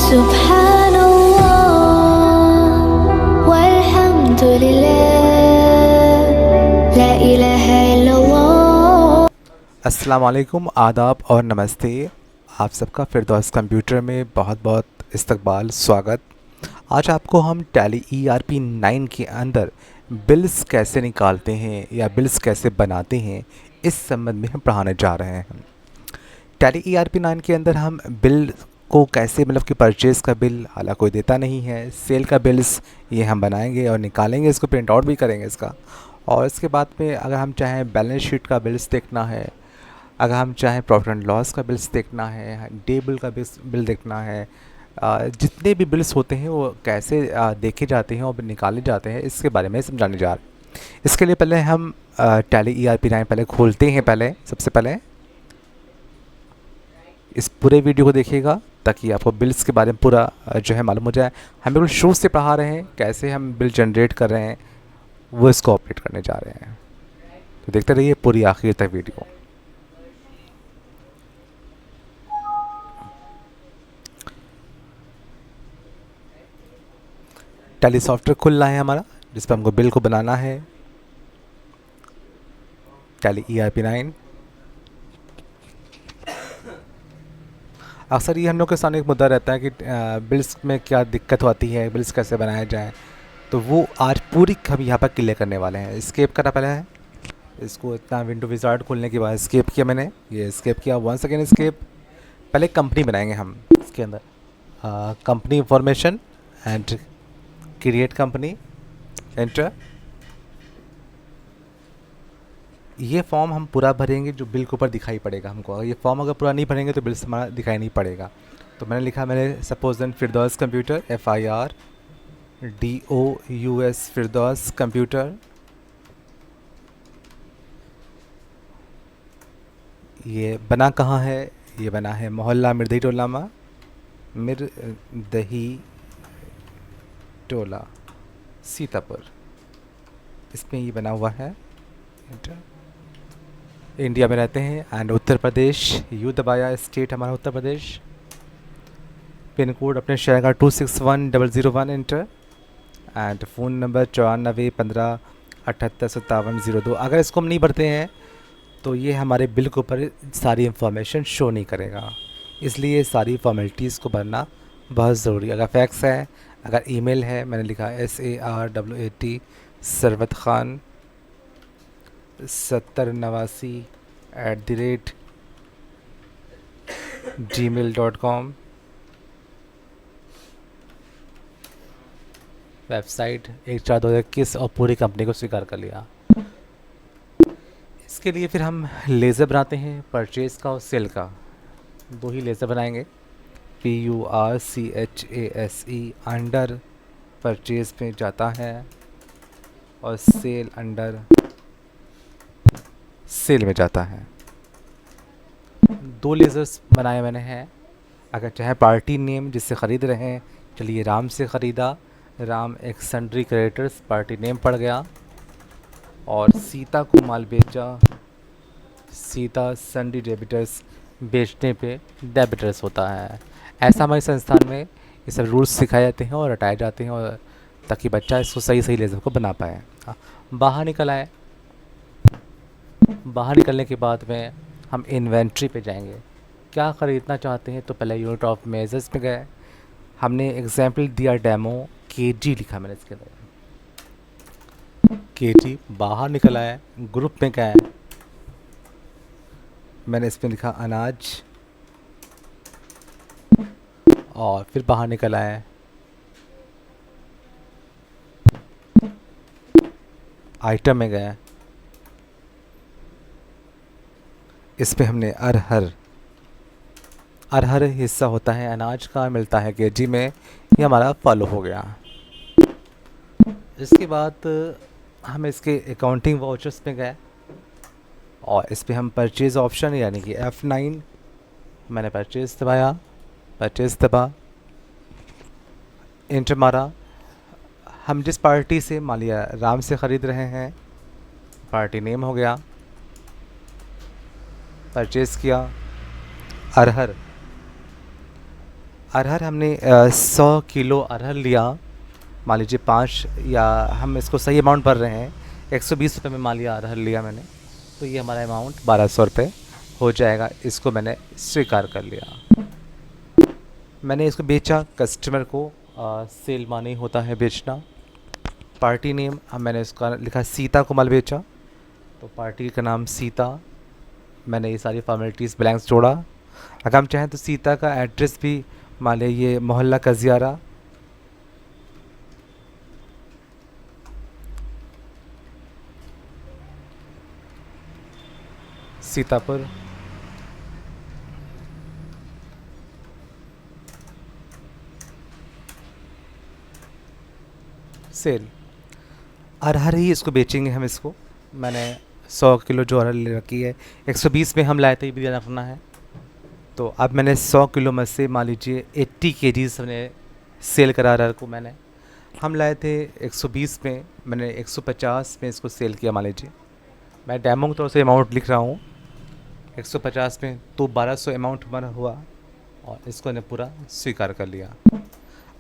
Subhanallah walhamdulillah la ilaha illallah। अस्सलाम वालेकुम, आदाब और नमस्ते। आप सबका फिरदौस कंप्यूटर में बहुत बहुत इस्तकबाल, स्वागत। आज आपको हम टैली ERP 9 के अंदर बिल्स कैसे निकालते हैं या बिल्स कैसे बनाते हैं, इस संबंध में हम पढ़ाने जा रहे हैं। टैली ERP 9 के अंदर हम बिल को कैसे, मतलब कि परचेज़ का बिल हालांकि कोई देता नहीं है, सेल का बिल्स ये हम बनाएंगे और निकालेंगे, इसको प्रिंट आउट भी करेंगे इसका। और इसके बाद में अगर हम चाहें बैलेंस शीट का बिल्स देखना है, अगर हम चाहें प्रॉफिट एंड लॉस का बिल्स देखना है, डे बिल का बिल देखना है, जितने भी बिल्स होते हैं वो कैसे देखे जाते हैं और निकाले जाते हैं, इसके बारे में समझाने जा रहे हैं। इसके लिए पहले हम टैली ERP 9 पहले खोलते हैं। पहले सबसे पहले इस पूरे वीडियो को देखिएगा ताकि आपको बिल्स के बारे में पूरा जो है मालूम हो जाए। हम बिल्कुल शुरू से पढ़ा रहे हैं, कैसे हम बिल जनरेट कर रहे हैं वो इसको ऑपरेट करने जा रहे हैं। तो देखते रहिए पूरी आखिर तक वीडियो। टैली सॉफ्टवेयर खुलना है हमारा, जिस पर हमको बिल को बनाना है। Tally ERP 9। अक्सर ये हम लोग के सामने एक मुद्दा रहता है कि बिल्स में क्या दिक्कत होती है, बिल्स कैसे बनाया जाए, तो वो आज पूरी हम यहाँ पर क्लियर करने वाले हैं। स्केप करा पहले है, इसको इतना विंडो विजार्ड खोलने के बाद स्केप किया मैंने, ये स्केप किया। One second escape. पहले कंपनी बनाएंगे हम इसके अंदर, company information and create company, enter. ये फॉर्म हम पूरा भरेंगे जो बिल के ऊपर दिखाई पड़ेगा हमको। अगर ये फॉर्म अगर पूरा नहीं भरेंगे तो बिल हमारा दिखाई नहीं पड़ेगा। तो मैंने लिखा, मैंने सपोज देन फिरदौस कंप्यूटर, FIRDOUS फिरदौस कंप्यूटर। ये बना कहाँ है? ये बना है मोहल्ला मिर्दही टोला में, मिर्दही टोला, सीतापुर, इसमें ये बना हुआ है। इंडिया में रहते हैं एंड उत्तर प्रदेश, यू दबाया, स्टेट हमारा उत्तर प्रदेश, पिन कोड अपने शहर का 261001, इंटर। And phone number 9415785702। अगर इसको हम नहीं भरते हैं तो ये हमारे बिल के ऊपर सारी इंफॉर्मेशन शो नहीं करेगा, इसलिए सारी फॉर्मेलिटीज़ को भरना बहुत ज़रूरी। अगर फैक्स है, अगर ईमेल है, मैंने लिखा SARWAT Sarwat Khan 7089@gmail.com। Website 1/4/2021 और पूरी कंपनी को स्वीकार कर लिया। इसके लिए फिर हम लेज़र बनाते हैं, परचेज़ का और सेल का। दो ही लेज़र बनाएंगे, PURCHASE अंडर परचेज़ में जाता है और सेल अंडर सेल में जाता है। दो लेज़र्स बनाए मैंने हैं। अगर चाहे पार्टी नेम जिससे ख़रीद रहे हैं, चलिए राम से ख़रीदा, राम एक सन्ड्री क्रेडिटर्स पार्टी नेम पड़ गया। और सीता को माल बेचा, सीता सन्ड्री डेबिटर्स, बेचने पे डेबिटर्स होता है। ऐसा हमारे संस्थान में ये सब रूल्स सिखाए जाते हैं और रटाए जाते हैं, और ताकि बच्चा इसको सही सही लेज़र को बना पाए। बाहर निकल आए। बाहर निकलने के बाद में हम इन्वेंट्री पे जाएंगे। क्या ख़रीदना चाहते हैं, तो पहले यूनिट ऑफ मेजर्स में गए। हमने एग्जाम्पल दिया डेमो, KG लिखा मैंने इसके अंदर, KG। बाहर निकल आया, ग्रुप में गए, मैंने इसमें लिखा अनाज, और फिर बाहर निकल आए, आइटम में गए, इसमें हमने अरहर, अरहर हिस्सा होता है अनाज का, मिलता है KG में, ये हमारा फॉलो हो गया। इसके बाद हम इसके अकाउंटिंग वाउचर्स में गए और इस पर हम परचेज़ ऑप्शन यानी कि F9, मैंने परचेज़ दबाया, परचेज़ दबा, इंटर मारा। हम जिस पार्टी से, मान लिया राम से ख़रीद रहे हैं, पार्टी नेम हो गया, परचेज़ किया, अरहर, अरहर हमने 100 किलो अरहर लिया, मान लीजिए 5, या हम इसको सही अमाउंट भर रहे हैं, 120 रुपये में मान लिया अरहर लिया मैंने, तो ये हमारा अमाउंट 1200 रुपये हो जाएगा। इसको मैंने स्वीकार कर लिया। मैंने इसको बेचा कस्टमर को, सेल मानी होता है बेचना। पार्टी नेम मैंने इसका लिखा सीता कोमल बेचा, तो पार्टी का नाम सीता। मैंने ये सारी फॉर्मेलिटीज़ ब्लैंक्स जोड़ा। अगर हम चाहें तो सीता का एड्रेस भी मान लें ये मोहल्ला कजियारा, सीतापुर। सेल अरहर ही इसको बेचेंगे हम इसको। मैंने 100 किलो जो अरहर ले रखी है, 120 में हम लाए थे, ये भी ध्यान रखना है। तो अब मैंने 100 किलो में से मान लीजिए 80 केजीज़ हमने सेल करा अरहर को। हम लाए थे 120 में, मैंने 150 में इसको सेल किया मान लीजिए। मैं डेमो के तौर से अमाउंट लिख रहा हूँ 150 में, तो 1200 अमाउंट हमारा हुआ और इसको ने पूरा स्वीकार कर लिया।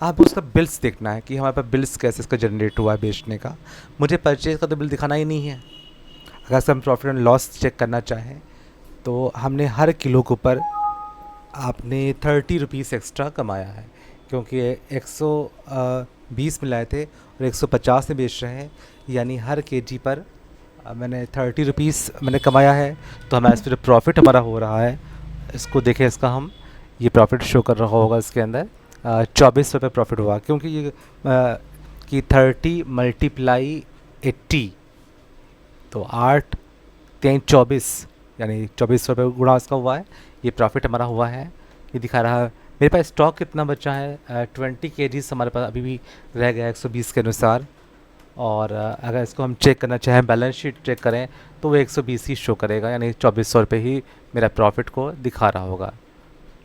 अब उसका बिल्स देखना है कि हमारे पास बिल्स कैसे इसका जनरेट हुआ है बेचने का। मुझे परचेज़ का तो बिल दिखाना ही नहीं है। अगर हम प्रॉफिट एंड लॉस चेक करना चाहें तो हमने हर किलो के ऊपर आपने 30 रुपीज़ एक्स्ट्रा कमाया है, क्योंकि 120 में लाए थे और 150 में बेच रहे हैं, यानी हर केजी पर मैंने 30 रुपीज़ मैंने कमाया है। तो हमारा इस पर जो प्रॉफिट हमारा हो रहा है, इसको देखें, इसका हम ये प्रॉफिट शो कर रहा होगा इसके अंदर 24 रुपये प्रॉफिट हुआ, क्योंकि ये कि 30 मल्टीप्लाई 80, तो 8 3 24, यानी 24 रुपये गुणा इसका हुआ है। ये प्रॉफिट हमारा हुआ है, ये दिखा रहा है। मेरे पास स्टॉक कितना बचा है, 20 केजीज़ हमारे पास अभी भी रह गया 120 के अनुसार। और अगर इसको हम चेक करना चाहें, बैलेंस शीट चेक करें, तो वो 120 ही शो करेगा, यानी 2400 रुपये ही मेरा प्रॉफिट को दिखा रहा होगा।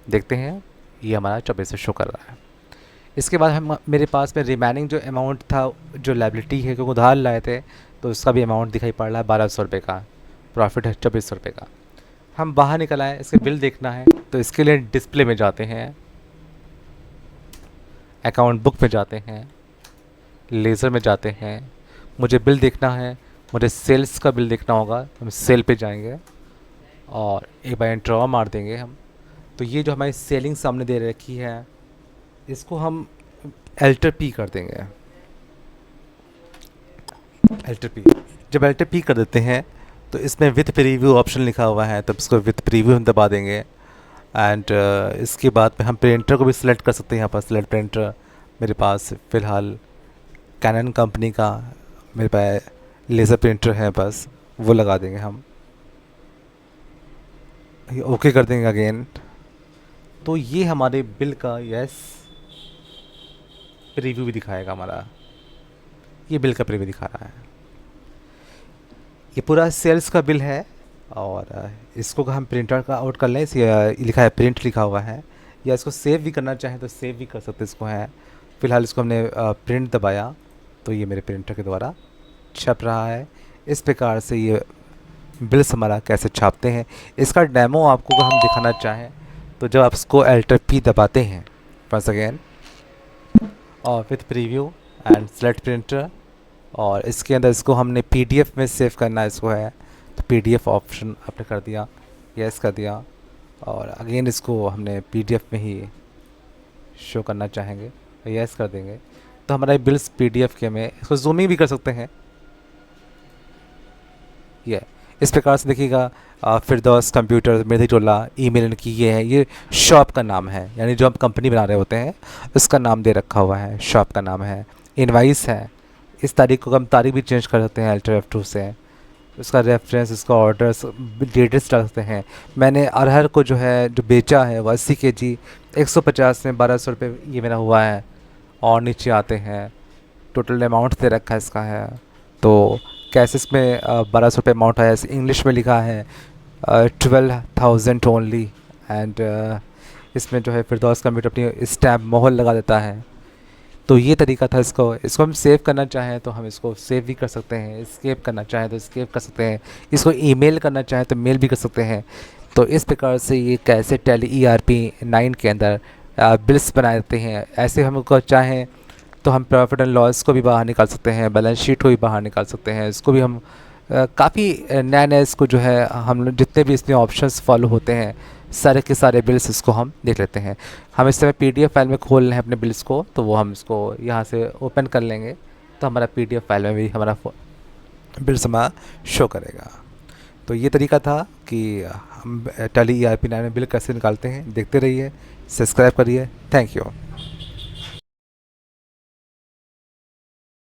देखते हैं, ये हमारा 2400 शो कर रहा है। इसके बाद हम मेरे पास में रिमेनिंग जो अमाउंट था, जो लायबिलिटी है, क्योंकि उधार लाए थे, तो उसका भी अमाउंट दिखाई पड़ रहा है 1200 रुपये का। प्रॉफिट है 2400 रुपये का। हम बाहर निकल आए, इसके बिल देखना है, तो इसके लिए डिस्प्ले में जाते हैं, अकाउंट बुक में जाते हैं, लेज़र में जाते हैं। मुझे बिल देखना है, मुझे सेल्स का बिल देखना होगा, हम सेल पे जाएंगे और एक बार एंटर मार देंगे हम। तो ये जो हमारी सेलिंग सामने दे रखी है, इसको हम एल्टर पी कर देंगे। एल्टर पी, जब एल्टर पी कर देते हैं तो इसमें विथ प्रीव्यू ऑप्शन लिखा हुआ है, तब इसको विथ प्रीव्यू हम दबा देंगे। एंड इसके बाद में हम प्रिंटर को भी सिलेक्ट कर सकते हैं। यहाँ पर सिलेक्ट प्रिंटर मेरे पास फ़िलहाल कैनन कंपनी का मेरे पास लेज़र प्रिंटर है, बस वो लगा देंगे हम। ओके कर देंगे अगेन। तो ये हमारे बिल का यस प्रीव्यू भी दिखाएगा हमारा, ये बिल का प्रीव्यू दिखा रहा है। ये पूरा सेल्स का बिल है और इसको हम प्रिंटर का आउट कर लें, लिखा है प्रिंट लिखा हुआ है, या इसको सेव भी करना चाहें तो सेव भी कर सकते इसको है। फ़िलहाल इसको हमने प्रिंट दबाया तो ये मेरे प्रिंटर के द्वारा छप रहा है। इस प्रकार से ये बिल्स हमारा कैसे छापते हैं, इसका डेमो आपको हम दिखाना चाहें तो जब आप इसको एल्टर पी दबाते हैं वंस अगेन और with preview and select printer, और इसके अंदर इसको हमने पीडीएफ में सेव करना इसको है, तो पीडीएफ ऑप्शन आपने कर दिया, यस कर दिया, और अगेन इसको हमने पीडीएफ में ही शो करना चाहेंगे, यस कर देंगे। तो हमारा बिल्स पीडीएफ के में इसको जूमिंग भी कर सकते हैं। ये इस प्रकार से देखिएगा, फिरदौस कंप्यूटर मेहदीटोला ईमेल इनकी ये है, ये शॉप का नाम है, यानी जो हम कंपनी बना रहे होते हैं उसका नाम दे रखा हुआ है, शॉप का नाम है। इनवाइस है, इस तारीख को हम तारीख भी चेंज कर सकते हैं अल्टर F2 से। उसका रेफरेंस, इसका ऑर्डर्स, डेट्स डाल सकते हैं। मैंने अरहर को जो है जो बेचा है वो 80 kg 150 में 1200 रुपये ये मेरा हुआ है। और नीचे आते हैं, टोटल अमाउंट दे रखा है इसका है, तो कैसे इसमें 1200 रुपये अमाउंट आया, इंग्लिश में लिखा है 12,000 ओनली। एंड इसमें जो है फिरदौस कंप्यूटर अपनी स्टैम्प मोहर लगा देता है। तो ये तरीका था इसको हम सेव करना चाहें तो हम इसको सेव भी कर सकते हैं, एस्केप करना चाहें तो एस्केप कर सकते हैं, इसको ईमेल करना चाहें तो मेल भी कर सकते हैं। तो इस प्रकार से ये कैसे टैली ERP 9 के अंदर बिल्स बना देते हैं। ऐसे हमको चाहें तो हम प्रॉफिट एंड लॉस को भी बाहर निकाल सकते हैं, बैलेंस शीट को भी बाहर निकाल सकते हैं। इसको भी हम काफ़ी नया नया इसको जो है हम लोग जितने भी इसमें ऑप्शंस फॉलो होते हैं सारे के सारे बिल्स इसको हम देख लेते हैं। हम इस समय PDF फाइल में खोल रहे हैं अपने बिल्स को, तो वो हम इसको यहाँ से ओपन कर लेंगे तो हमारा PDF फाइल में भी हमारा बिल्स हमारा शो करेगा। तो ये तरीका था कि हम टैली ERP 9 में बिल कैसे निकालते हैं। देखते रहिए, सब्सक्राइब करिए। Thank you.